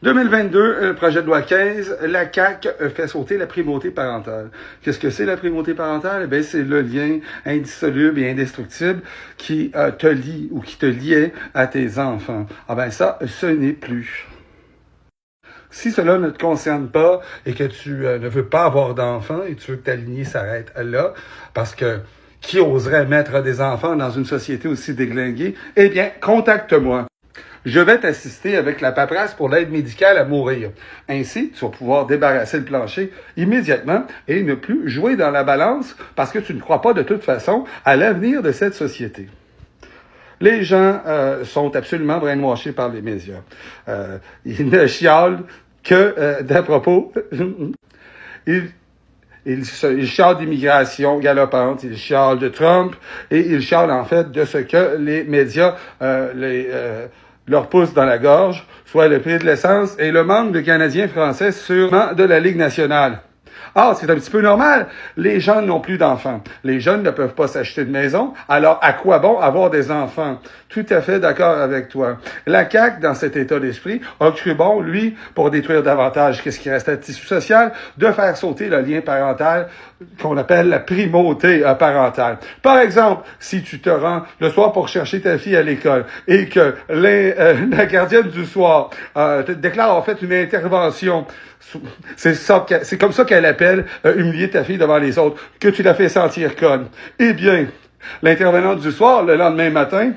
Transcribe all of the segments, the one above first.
2022, le projet de loi 15, la CAQ fait sauter la primauté parentale. Qu'est-ce que c'est la primauté parentale? Ben, c'est le lien indissoluble et indestructible qui te lie ou qui te liait à tes enfants. Ah ben ça, ce n'est plus. Si cela ne te concerne pas et que tu ne veux pas avoir d'enfants et tu veux que ta lignée s'arrête là, parce que qui oserait mettre des enfants dans une société aussi déglinguée? Eh bien, contacte-moi. Je vais t'assister avec la paperasse pour l'aide médicale à mourir. Ainsi, tu vas pouvoir débarrasser le plancher immédiatement et ne plus jouer dans la balance parce que tu ne crois pas de toute façon à l'avenir de cette société. Les gens sont absolument brainwashés par les médias. Ils ne chialent que d'à propos. Ils chialent d'immigration galopante, ils chialent de Trump et ils chialent en fait de ce que les médias leur poussent dans la gorge, soit le prix de l'essence et le manque de Canadiens français sûrement de la Ligue nationale. Ah, c'est un petit peu normal. Les gens n'ont plus d'enfants. Les jeunes ne peuvent pas s'acheter de maison. Alors, à quoi bon avoir des enfants? Tout à fait d'accord avec toi. La CAQ, dans cet état d'esprit, a cru bon, lui, pour détruire davantage qu'est-ce qui reste à tissu social, de faire sauter le lien parental qu'on appelle la primauté parentale. Par exemple, si tu te rends le soir pour chercher ta fille à l'école et que la gardienne du soir te déclare avoir fait une intervention, c'est comme ça qu'elle appelle humilier ta fille devant les autres, que tu la fais sentir conne. Eh bien, l'intervenante du soir, le lendemain matin,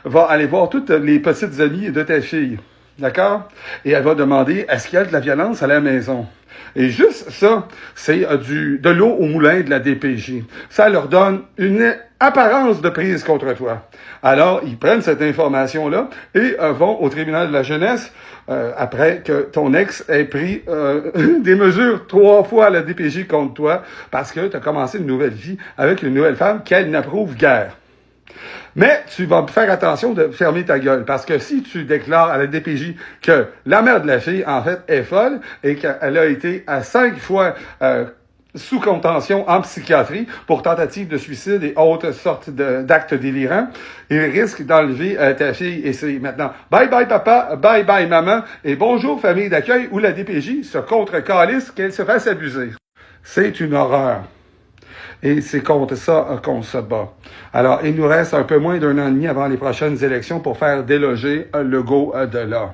va aller voir toutes les petites amies de ta fille. D'accord? Et elle va demander, est-ce qu'il y a de la violence à la maison? Et juste ça, c'est de l'eau au moulin de la DPJ. Ça leur donne une apparence de prise contre toi. Alors, ils prennent cette information-là et vont au tribunal de la jeunesse après que ton ex ait pris des mesures 3 fois à la DPJ contre toi parce que tu as commencé une nouvelle vie avec une nouvelle femme qu'elle n'approuve guère. Mais tu vas faire attention de fermer ta gueule, parce que si tu déclares à la DPJ que la mère de la fille, en fait, est folle et qu'elle a été à 5 fois sous contention en psychiatrie pour tentative de suicide et autres sortes d'actes délirants, il risque d'enlever ta fille et c'est maintenant bye bye papa, bye bye maman et bonjour famille d'accueil où la DPJ se contre-calisse qu'elle se fasse abuser. C'est une horreur. Et c'est contre ça qu'on se bat. Alors, il nous reste un peu moins d'1 an et demi avant les prochaines élections pour faire déloger Legault de là.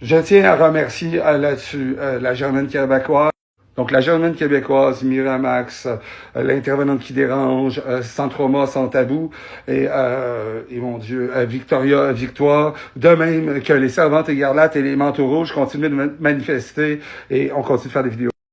Je tiens à remercier là-dessus la Germaine québécoise. Donc, la Germaine québécoise, Miramax, l'intervenante qui dérange, Sans trauma, sans tabou, et mon Dieu, Victoire, de même que les Servantes égarlates et les manteaux rouges continuent de manifester et on continue de faire des vidéos.